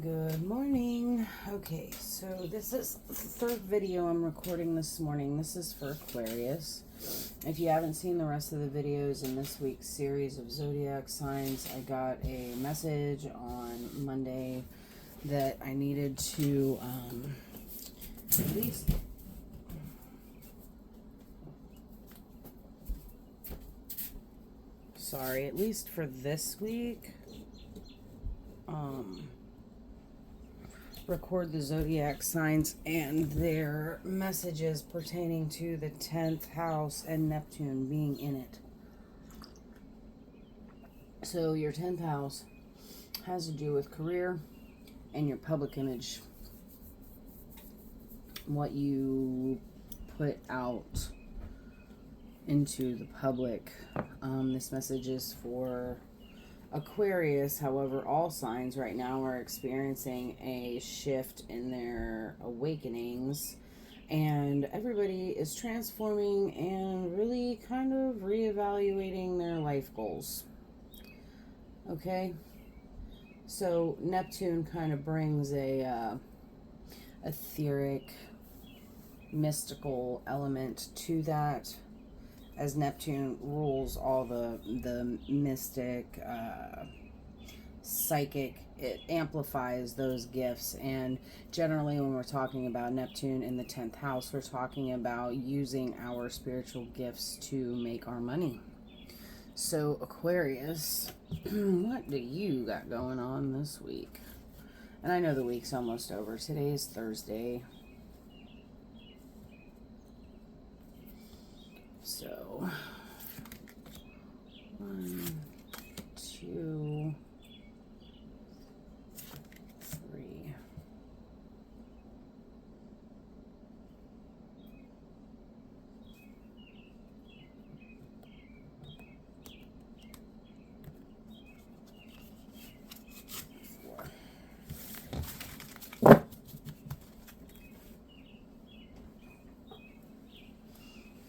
Good morning. Okay, so this is the third video I'm recording this morning. This is for Aquarius. If you haven't seen the rest of the videos in this week's series of zodiac signs, I got a message on Monday that I needed to at least at least for this week, record the zodiac signs and their messages pertaining to the 10th house and Neptune being in it. So your 10th house has to do with career and your public image, what you put out into the public. This message is for Aquarius. However, all signs right now are experiencing a shift in their awakenings, and everybody is transforming and really kind of reevaluating their life goals. Okay, so Neptune kind of brings a etheric, mystical element to that, as Neptune rules all the mystic, psychic. It amplifies those gifts. And generally when we're talking about Neptune in the 10th house, we're talking about using our spiritual gifts to make our money. So Aquarius, what do you got going on this week? And I know the week's almost over. Today is Thursday. So, 1, 2, 3.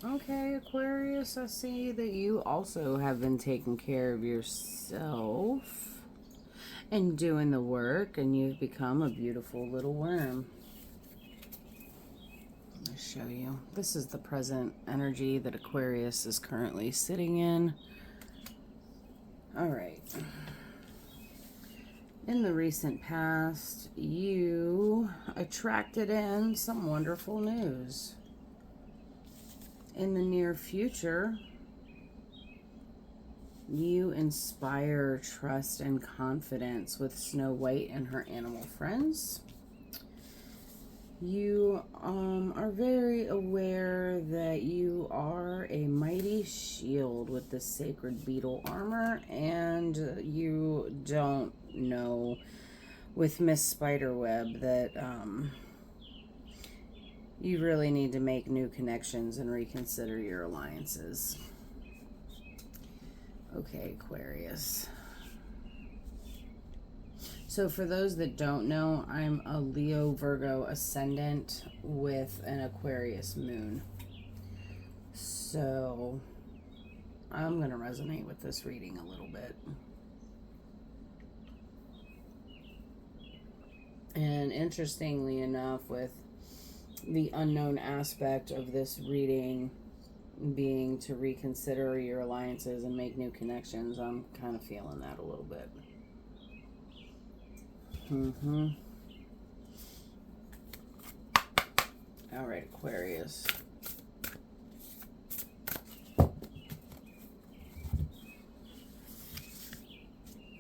Okay, Aquarius, I see that you also have been taking care of yourself and doing the work, and you've become a beautiful little worm. I'll show you. This is the present energy that Aquarius is currently sitting in. All right. In the recent past, you attracted in some wonderful news. In the near future, you inspire trust and confidence with Snow White and her animal friends. You are very aware that you are a mighty shield with the sacred beetle armor, and you don't know with Miss Spiderweb that you really need to make new connections and reconsider your alliances. Okay, Aquarius. So for those that don't know, I'm a Leo Virgo ascendant with an Aquarius moon. So I'm going to resonate with this reading a little bit. And interestingly enough, with the unknown aspect of this reading being to reconsider your alliances and make new connections, I'm kind of feeling that a little bit. All right, Aquarius.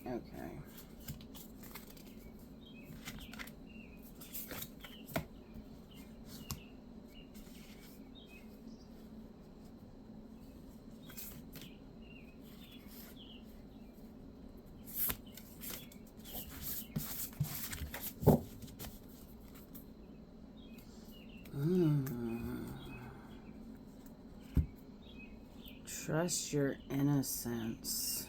Okay. Trust your innocence.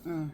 Mm.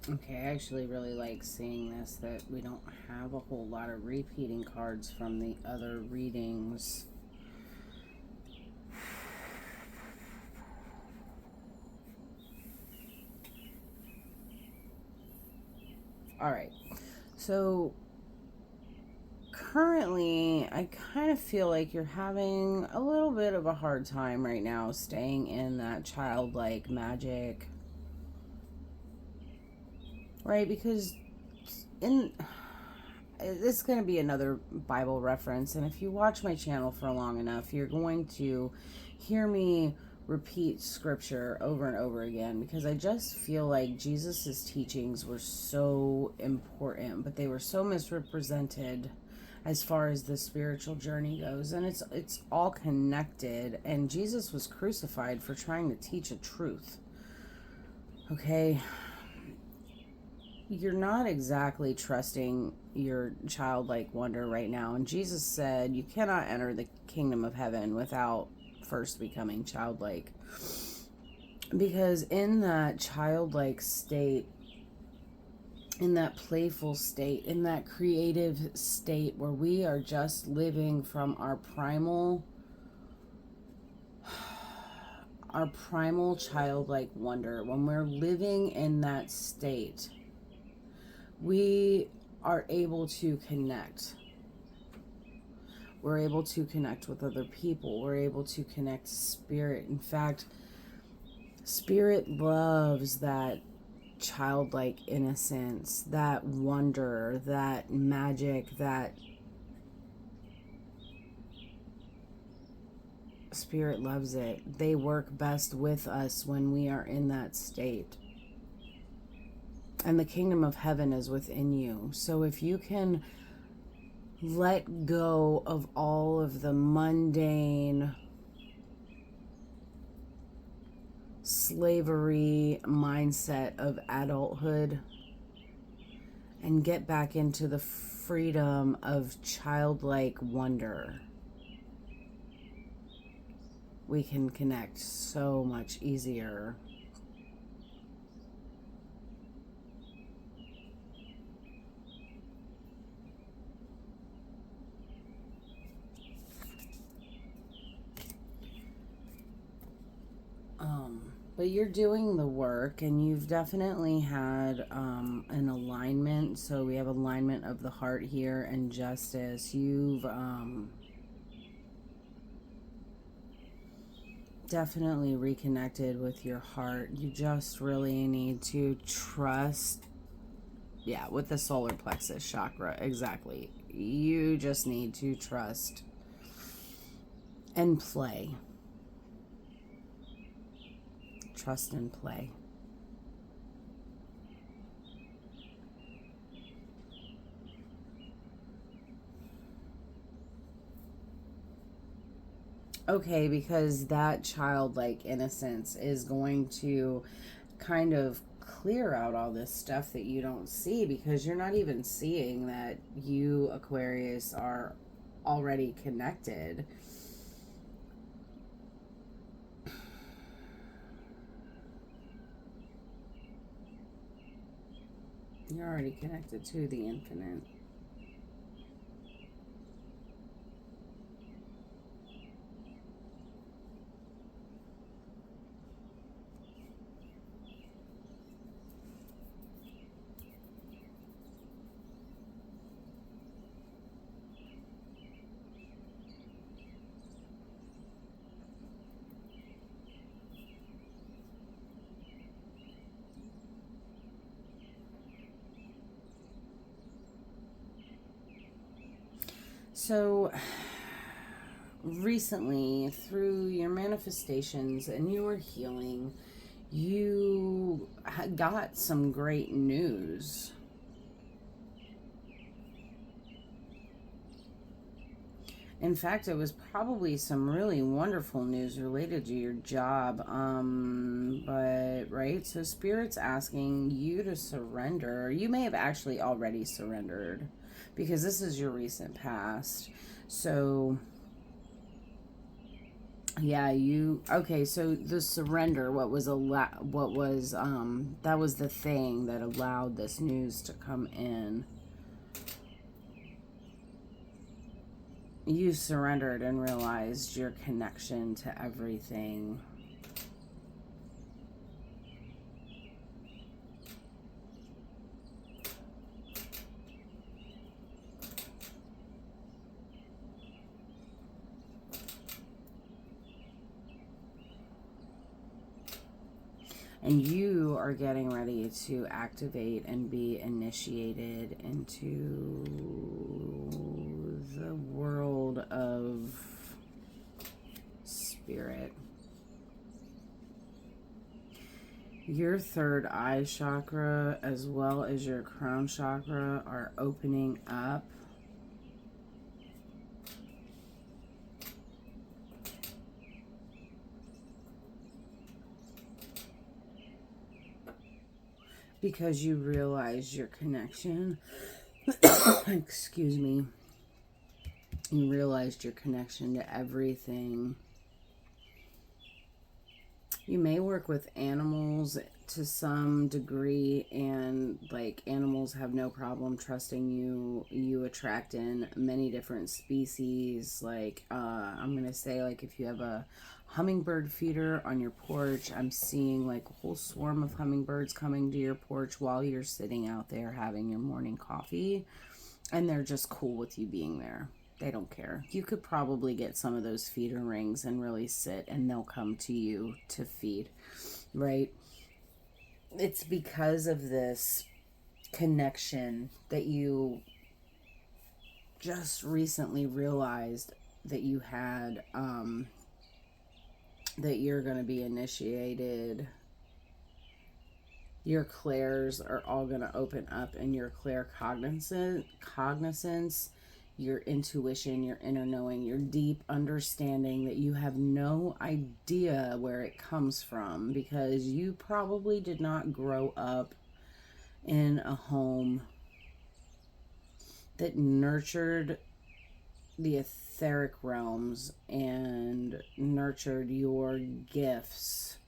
Okay, I actually really like seeing this, that we don't have a whole lot of repeating cards from the other readings. All right, so currently I kind of feel like you're having a little bit of a hard time right now staying in that childlike magic, right? Because this is going to be another Bible reference, and if you watch my channel for long enough, you're going to hear me repeat scripture over and over again, because I just feel like Jesus's teachings were so important, but they were so misrepresented as far as the spiritual journey goes, and it's all connected. And Jesus was crucified for trying to teach a truth. Okay, you're not exactly trusting your childlike wonder right now. And Jesus said you cannot enter the kingdom of heaven without first becoming childlike. Because in that childlike state, in that playful state, in that creative state where we are just living from our primal childlike wonder, when we're living in that state, we are able to connect. We're able to connect with other people. We're able to connect to spirit. In fact, spirit loves that childlike innocence, that wonder, that magic, that spirit loves it. They work best with us when we are in that state. And the kingdom of heaven is within you. So if you can let go of all of the mundane slavery mindset of adulthood and get back into the freedom of childlike wonder, we can connect so much easier. But you're doing the work, and you've definitely had an alignment. So we have alignment of the heart here and justice. You've definitely reconnected with your heart. You just really need to trust. Yeah, with the solar plexus chakra, exactly. You just need to trust and play. Trust and play. Okay, because that childlike innocence is going to kind of clear out all this stuff that you don't see, because you're not even seeing that you, Aquarius, are already connected. You're already connected to the infinite. So recently, through your manifestations and your healing, you got some great news. In fact, it was probably some really wonderful news related to your job. But, right? So Spirit's asking you to surrender. You may have actually already surrendered because this is your recent past. So, yeah, okay, so the surrender, that was the thing that allowed this news to come in. You surrendered and realized your connection to everything. And you are getting ready to activate and be initiated into the world of spirit. Your third eye chakra as well as your crown chakra are opening up. Because you realize your connection. Excuse me. You realized your connection to everything. You may work with animals to some degree, and like animals have no problem trusting you. You attract in many different species. Like I'm gonna say, like if you have a hummingbird feeder on your porch, I'm seeing like a whole swarm of hummingbirds coming to your porch while you're sitting out there having your morning coffee, and they're just cool with you being there. They don't care. You could probably get some of those feeder rings and really sit, and they'll come to you to feed, right? It's because of this connection that you just recently realized that you had, that you're going to be initiated. Your clairs are all going to open up, and your cognizance, your intuition, your inner knowing, your deep understanding that you have no idea where it comes from, because you probably did not grow up in a home that nurtured the etheric realms and nurtured your gifts.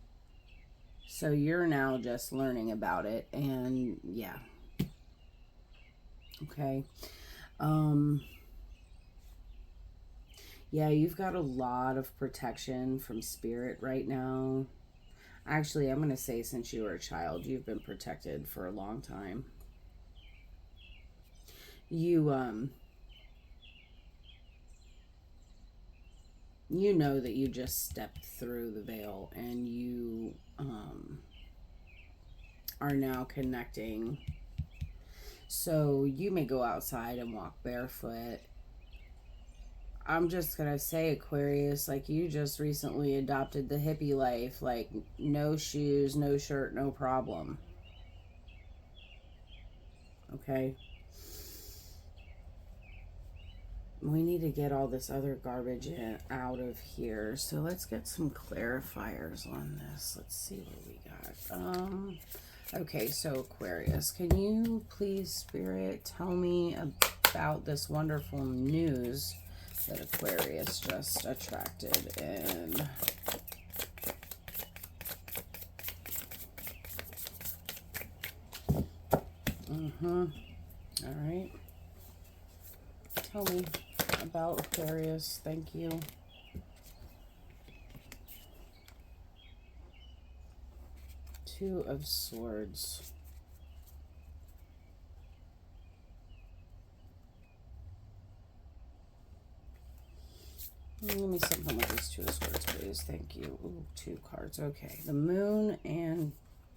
So you're now just learning about it, and yeah. Okay. Yeah, you've got a lot of protection from spirit right now. Actually, I'm going to say since you were a child, you've been protected for a long time. You know that you just stepped through the veil, and you are now connecting. So you may go outside and walk barefoot. I'm just going to say, Aquarius, like you just recently adopted the hippie life, like no shoes, no shirt, no problem. Okay? We need to get all this other garbage out of here. So let's get some clarifiers on this. Let's see what we got. Okay, so Aquarius, can you please, Spirit, tell me about this wonderful news that Aquarius just attracted in? All right. Tell me about Aquarius. Thank you. Two of Swords. Give me something with this Two of Swords, please. Thank you. Ooh, two cards. Okay. The Moon and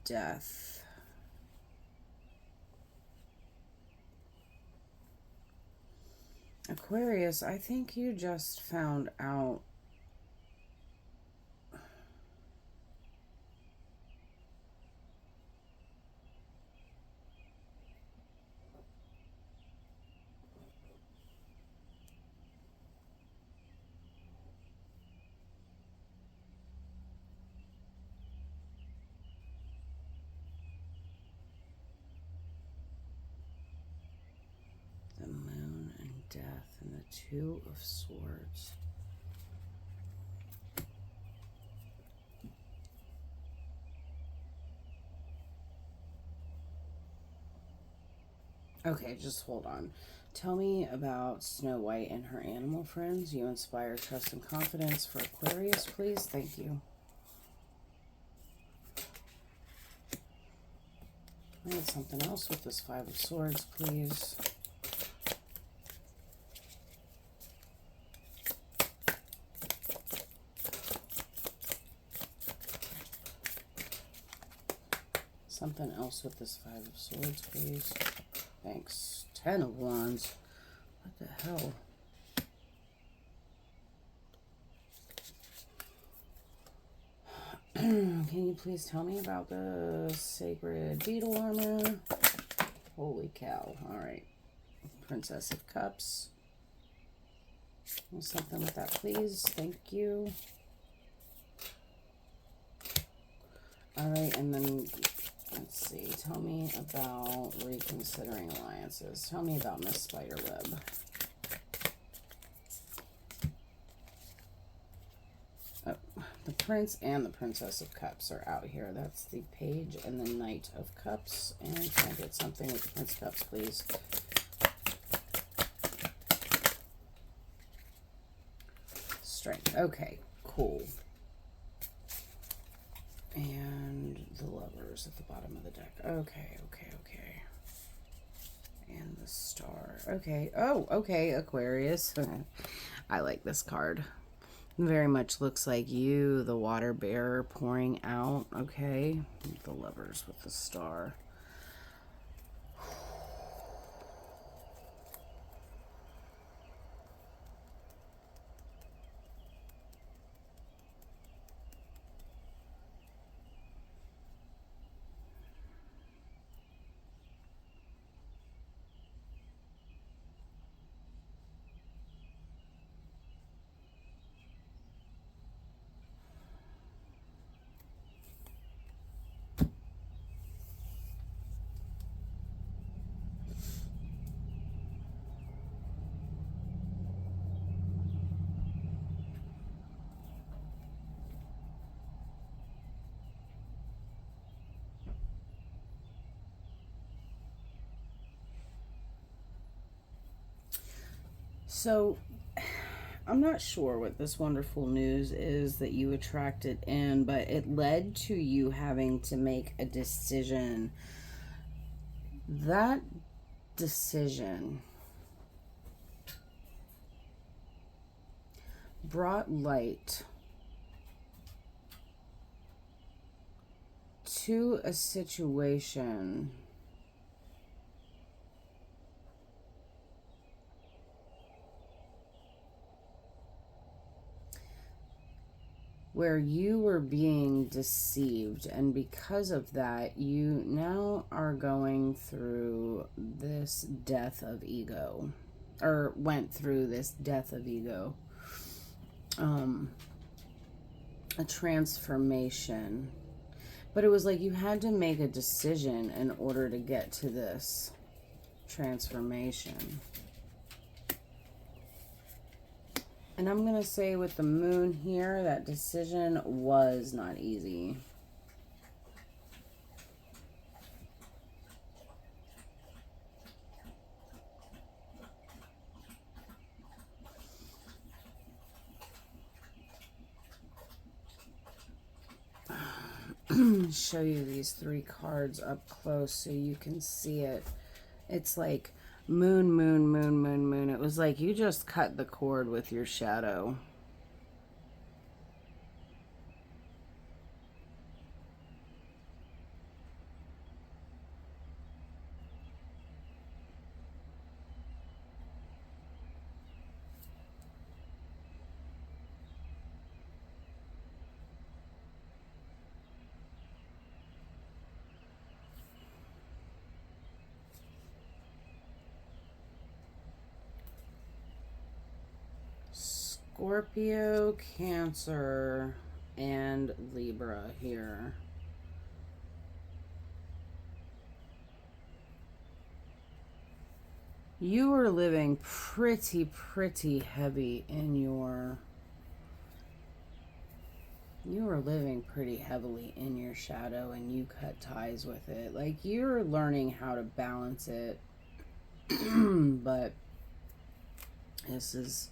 Death. Aquarius, I think you just found out the moon and death and the Two of Swords. Okay, just hold on. Tell me about Snow White and her animal friends. You inspire trust and confidence for Aquarius, please. Thank you. I need something else with this Five of Swords, please. Something else with this Five of Swords, please. Thanks. 10 of Wands. What the hell? Can you please tell me about the sacred beetle armor? Holy cow. Alright. Princess of Cups. Something with that, please. Thank you. Alright, and then, let's see. Tell me about reconsidering alliances. Tell me about Miss Spiderweb. Oh, the Prince and the Princess of Cups are out here. That's the Page and the Knight of Cups. And can I get something with the Prince of Cups, please? Strength. Okay, cool. And the Lovers at the bottom of the deck. Okay. And the Star. Okay. Oh, okay, Aquarius. I like this card. Very much looks like you, the water bearer pouring out. Okay. The Lovers with the Star. So, I'm not sure what this wonderful news is that you attracted in, but it led to you having to make a decision. That decision brought light to a situation where you were being deceived, and because of that, you now are going through this death of ego, or went through this death of ego, a transformation. But it was like you had to make a decision in order to get to this transformation. And I'm going to say with the moon here, that decision was not easy. Show you these three cards up close so you can see it. It's like moon, moon, moon, moon, moon. It was like you just cut the cord with your shadow. Scorpio, Cancer, and Libra here. You are living pretty heavy in your... You are living pretty heavily in your shadow, and you cut ties with it. Like, you're learning how to balance it. But this is,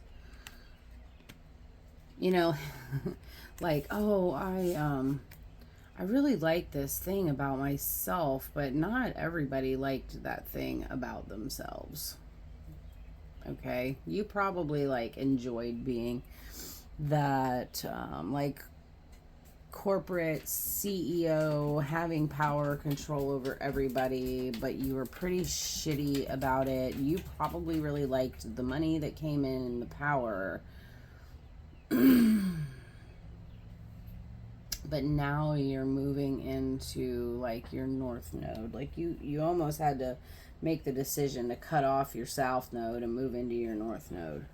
you know, like, oh, I really like this thing about myself, but not everybody liked that thing about themselves. Okay? You probably, like, enjoyed being that, like, corporate CEO, having power, control over everybody, but you were pretty shitty about it. You probably really liked the money that came in and the power. But now you're moving into, like, your north node. Like, you almost had to make the decision to cut off your south node and move into your north node.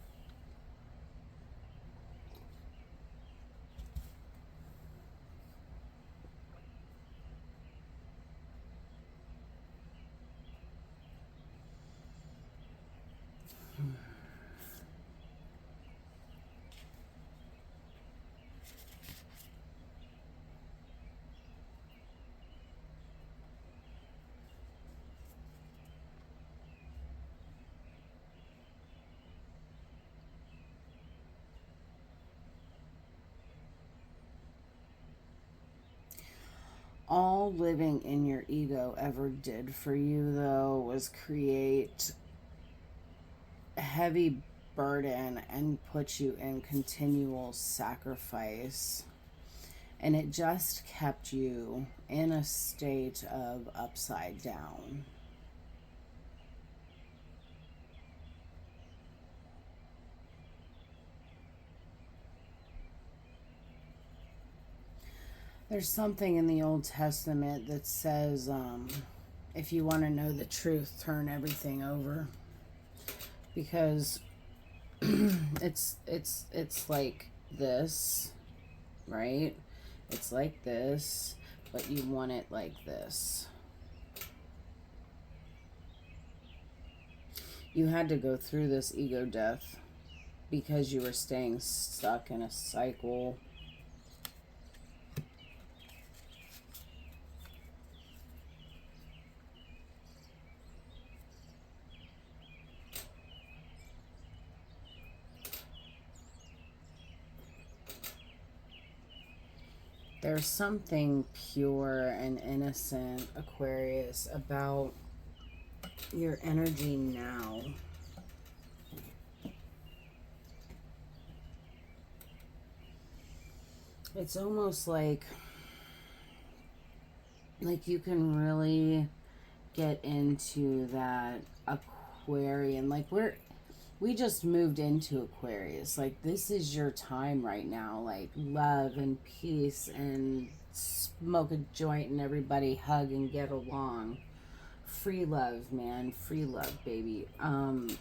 All living in your ego ever did for you, though, was create a heavy burden and put you in continual sacrifice. And it just kept you in a state of upside down. There's something in the Old Testament that says, if you want to know the truth, turn everything over. Because it's like this, right? It's like this, but you want it like this. You had to go through this ego death because you were staying stuck in a cycle. There's something pure and innocent, Aquarius, about your energy now. It's almost like you can really get into that Aquarian. Like, we just moved into Aquarius. Like, this is your time right now. Like, love and peace and smoke a joint and everybody hug and get along. Free love, man. Free love, baby. And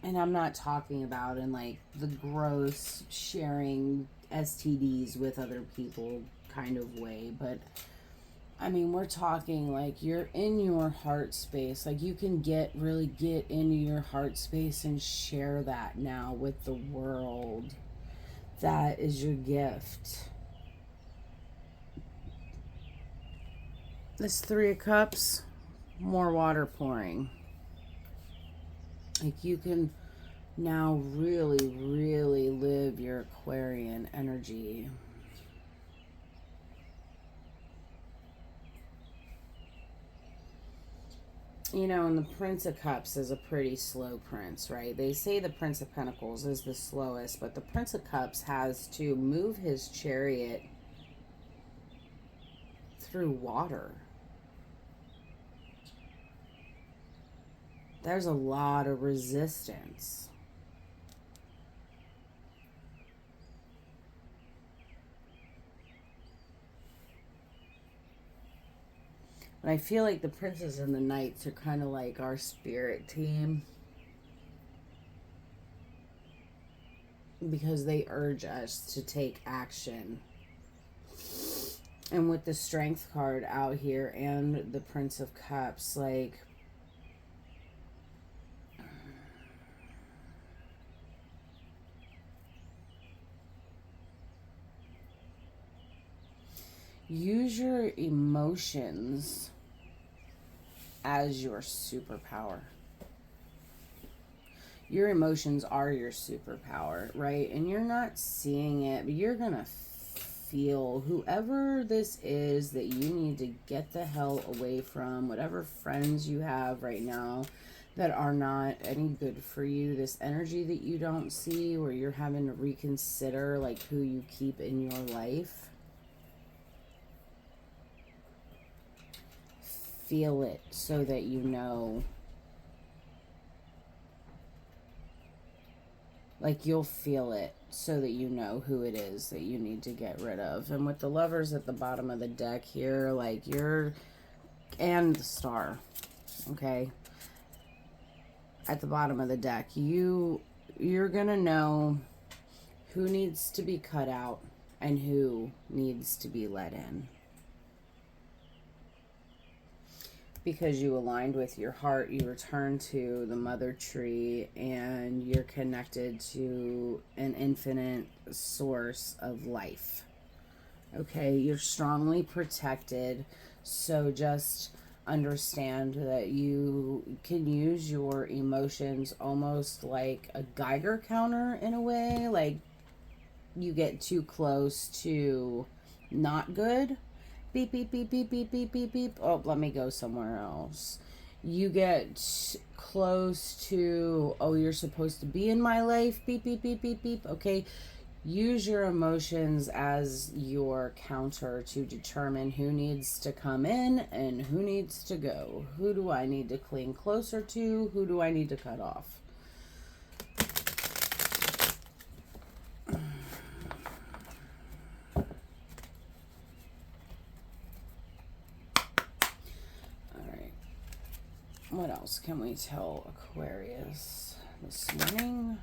I'm not talking about in, like, the gross sharing STDs with other people kind of way, but I mean, we're talking like you're in your heart space. Like, you can really get into your heart space and share that now with the world. That is your gift. This Three of Cups, more water pouring. Like, you can now really live your Aquarian energy. You know, and the Prince of Cups is a pretty slow prince, right? They say the Prince of Pentacles is the slowest, but the Prince of Cups has to move his chariot through water. There's a lot of resistance. But I feel like the Princes and the Knights are kind of like our spirit team. because they urge us to take action. And with the Strength card out here and the Prince of Cups, like, use your emotions as your superpower. Your emotions are your superpower, right? And you're not seeing it, but you're going to feel whoever this is that you need to get the hell away from, whatever friends you have right now that are not any good for you, this energy that you don't see, where you're having to reconsider like who you keep in your life. Feel it so that you know. Like, you'll feel it so that you know who it is that you need to get rid of. And with the Lovers at the bottom of the deck here, like, and the Star, okay, at the bottom of the deck, you're gonna know who needs to be cut out and who needs to be let in. Because you aligned with your heart, you return to the mother tree, and you're connected to an infinite source of life. Okay, you're strongly protected, so just understand that you can use your emotions almost like a Geiger counter in a way. Like, you get too close to not good, beep, beep, beep, beep, beep, beep, beep, beep. Oh, let me go somewhere else. You get close to, oh, you're supposed to be in my life, beep, beep, beep, beep, beep. Okay, use your emotions as your counter to determine who needs to come in and who needs to go. Who do I need to cling closer to? Who do I need to cut off? What else can we tell Aquarius this morning?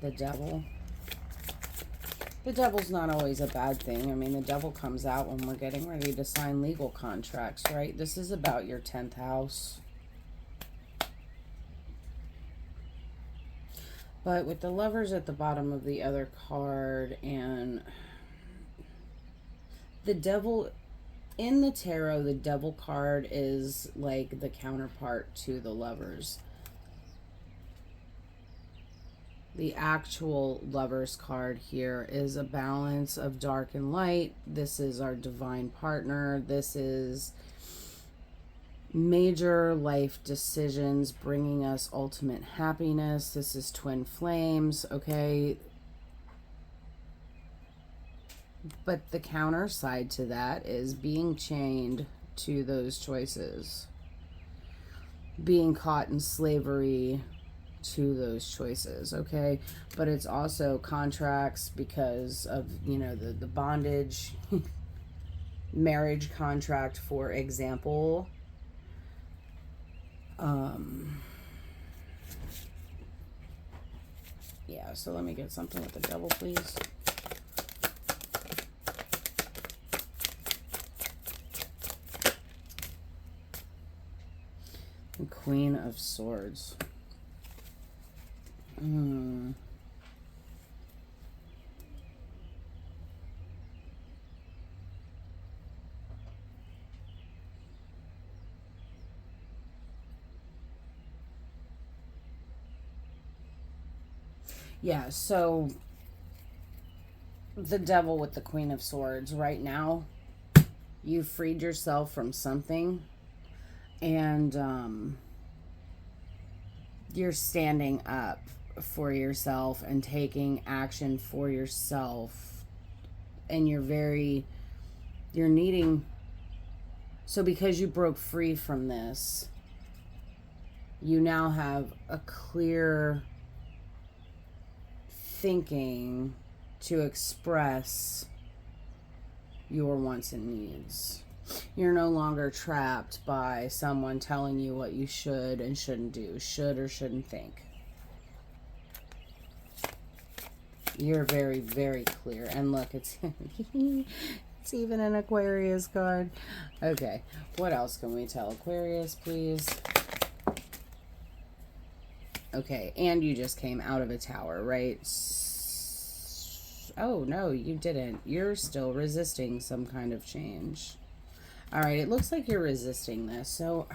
The Devil. The Devil's not always a bad thing. I mean, the Devil comes out when we're getting ready to sign legal contracts, right? This is about your 10th house. But with the Lovers at the bottom of the other card, and the Devil in the tarot, the Devil card is like the counterpart to the Lovers. The actual Lovers card here is a balance of dark and light. This is our divine partner. This is major life decisions bringing us ultimate happiness. This is twin flames, okay? But the counter side to that is being chained to those choices, being caught in slavery to those choices, okay? But it's also contracts because of, you know, the bondage marriage contract, for example. Yeah, so let me get something with the Devil, please. The Queen of Swords. Yeah, so the Devil with the Queen of Swords. Right now, you freed yourself from something, and you're standing up for yourself and taking action for yourself, and you're needing, so because you broke free from this, you now have a clear thinking to express your wants and needs. You're no longer trapped by someone telling you what you should and shouldn't do, should or shouldn't think. You're very, very clear. And look, it's it's even an Aquarius card. Okay, what else can we tell Aquarius, please? Okay, and you just came out of a tower, right? Oh, no, you didn't. You're still resisting some kind of change. All right, it looks like you're resisting this. So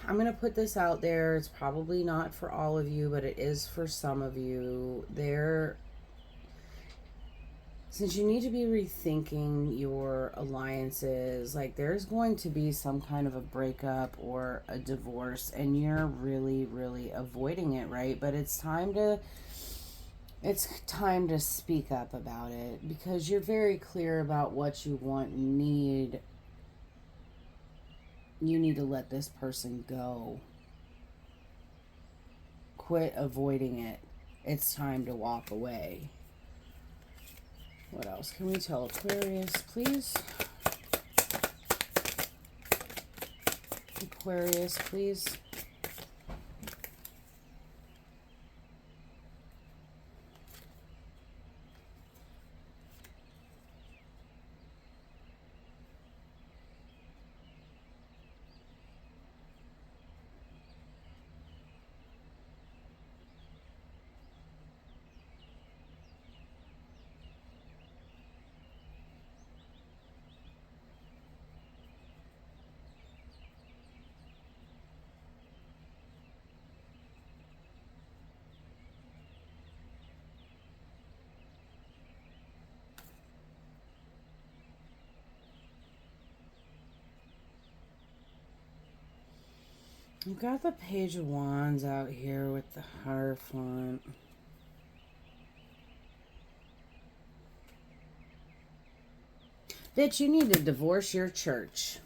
I'm going to put this out there. It's probably not for all of you, but it is for some of you. Since you need to be rethinking your alliances, like there's going to be some kind of a breakup or a divorce, and you're really, really avoiding it, right? But it's time to speak up about it, because you're very clear about what you want and need. You need to let this person go. Quit avoiding it. It's time to walk away. What else can we tell Aquarius, please? Aquarius, please. You've got the Page of Wands out here with the Hierophant. Bitch, you need to divorce your church.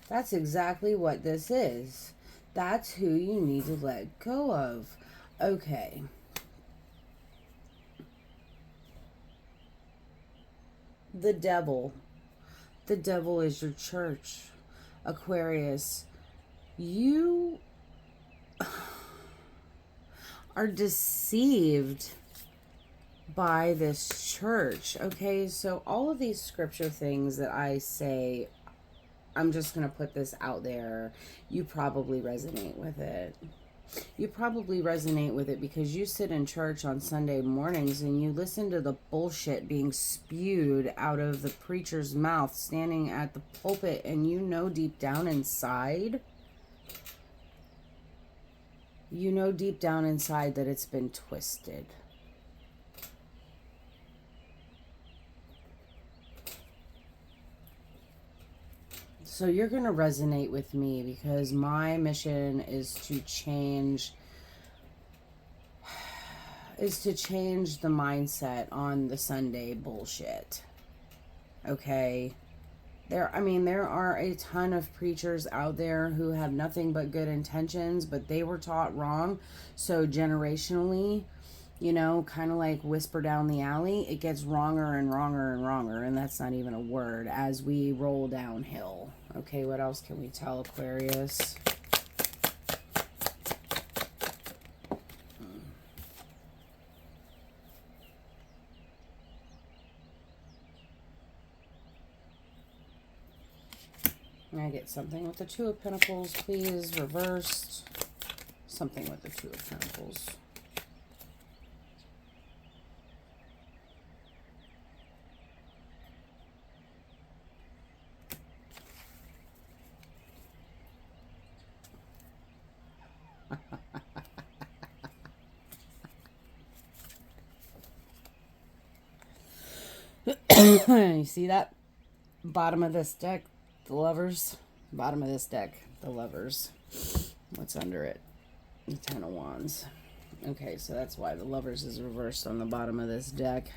That's exactly what this is. That's who you need to let go of. Okay. The devil. The devil is your church. Aquarius, you are deceived by this church. Okay, so all of these scripture things that I say, I'm just going to put this out there. You probably resonate with it. You probably resonate with it because you sit in church on Sunday mornings and you listen to the bullshit being spewed out of the preacher's mouth standing at the pulpit, and you know deep down inside, that it's been twisted. So you're going to resonate with me because my mission is to change the mindset on the Sunday bullshit. Okay? There are a ton of preachers out there who have nothing but good intentions, but they were taught wrong. So generationally, kind of like whisper down the alley, it gets wronger and wronger and wronger, and that's not even a word, as we roll downhill. Okay, what else can we tell Aquarius? Can I get something with the Two of Pentacles, please? Reversed. Something with the Two of Pentacles. You see that? Bottom of this deck, the Lovers. Bottom of this deck, the Lovers. What's under it? The Ten of Wands. Okay, so that's why the Lovers is reversed on the bottom of this deck.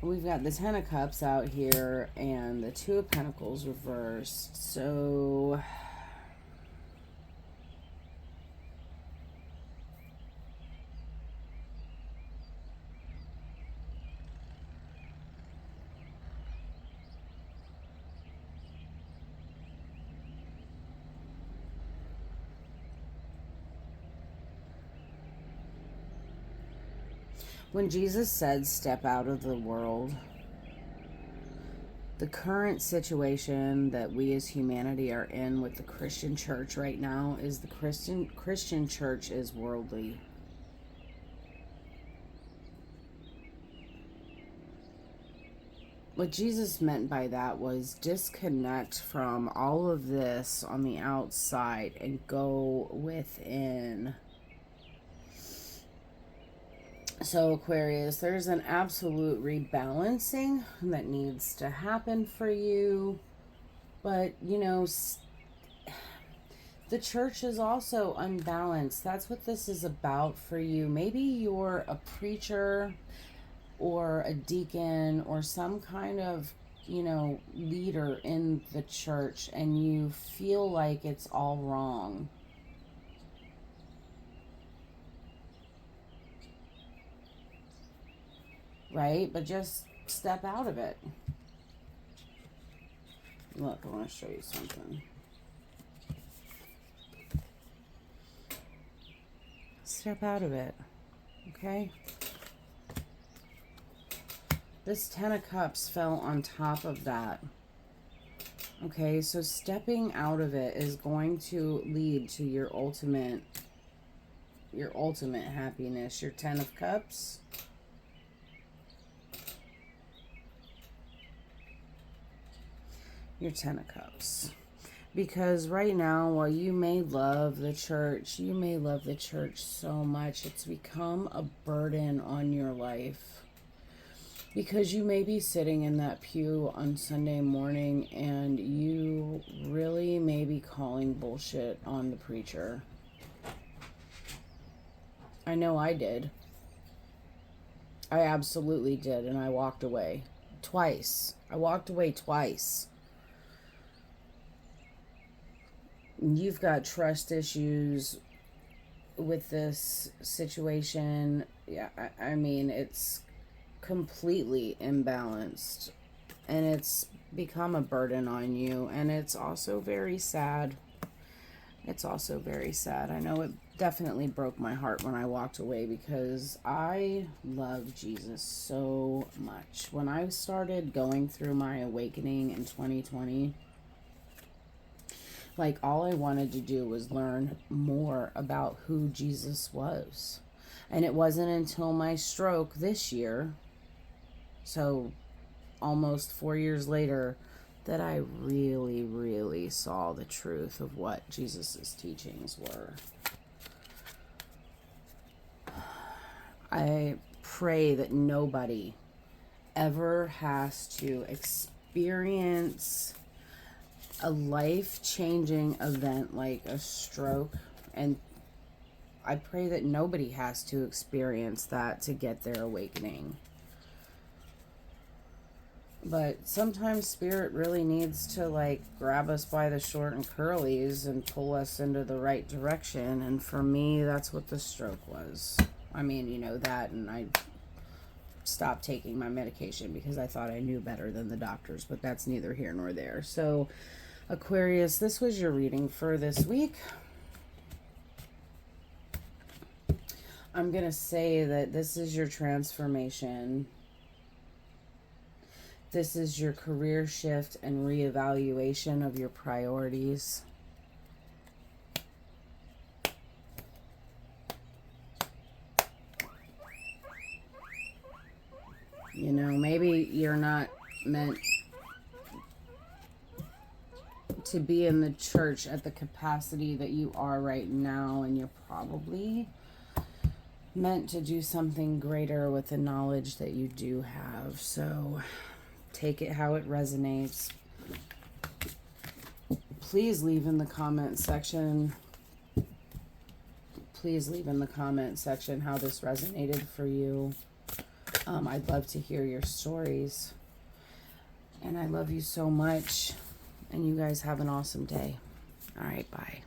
We've got the Ten of Cups out here and the Two of Pentacles reversed. So When Jesus said, step out of the world, the current situation that we as humanity are in with the Christian church right now is the Christian church is worldly. What Jesus meant by that was disconnect from all of this on the outside and go within. So Aquarius, there's an absolute rebalancing that needs to happen for you. But, you know, the church is also unbalanced. That's what this is about for you. Maybe you're a preacher or a deacon or some kind of, you know, leader in the church, and you feel like it's all wrong. Right? But just step out of it. Look, I want to show you something. Step out of it. Okay? This 10 of Cups fell on top of that. Okay, so stepping out of it is going to lead to your ultimate happiness. Your 10 of Cups. Your 10 of Cups. Because right now, while you may love the church, so much, it's become a burden on your life. Because you may be sitting in that pew on Sunday morning and you really may be calling bullshit on the preacher. I know I did. I absolutely did, and I walked away. Twice. I walked away twice. You've got trust issues with this situation. Yeah, I mean, it's completely imbalanced, and it's become a burden on you, and it's also very sad. It's also very sad. I know it definitely broke my heart when I walked away, because I love Jesus so much. When I started going through my awakening in 2020, like, all I wanted to do was learn more about who Jesus was. And it wasn't until my stroke this year, so almost 4 years later, that I really, really saw the truth of what Jesus's teachings were. I pray that nobody ever has to experience a life-changing event like a stroke, and I pray that nobody has to experience that to get their awakening. But sometimes Spirit really needs to, like, grab us by the short and curlies and pull us into the right direction. And for me, that's what the stroke was. I mean, you know, that, and I stopped taking my medication because I thought I knew better than the doctors, but that's neither here nor there. So, Aquarius, this was your reading for this week. I'm going to say that this is your transformation. This is your career shift and reevaluation of your priorities. You know, maybe you're not meant to be in the church at the capacity that you are right now, and you're probably meant to do something greater with the knowledge that you do have. So take it how it resonates. Please leave in the comment section. Please leave in the comment section how this resonated for you. I'd love to hear your stories. And I love you so much. And you guys have an awesome day. All right, bye.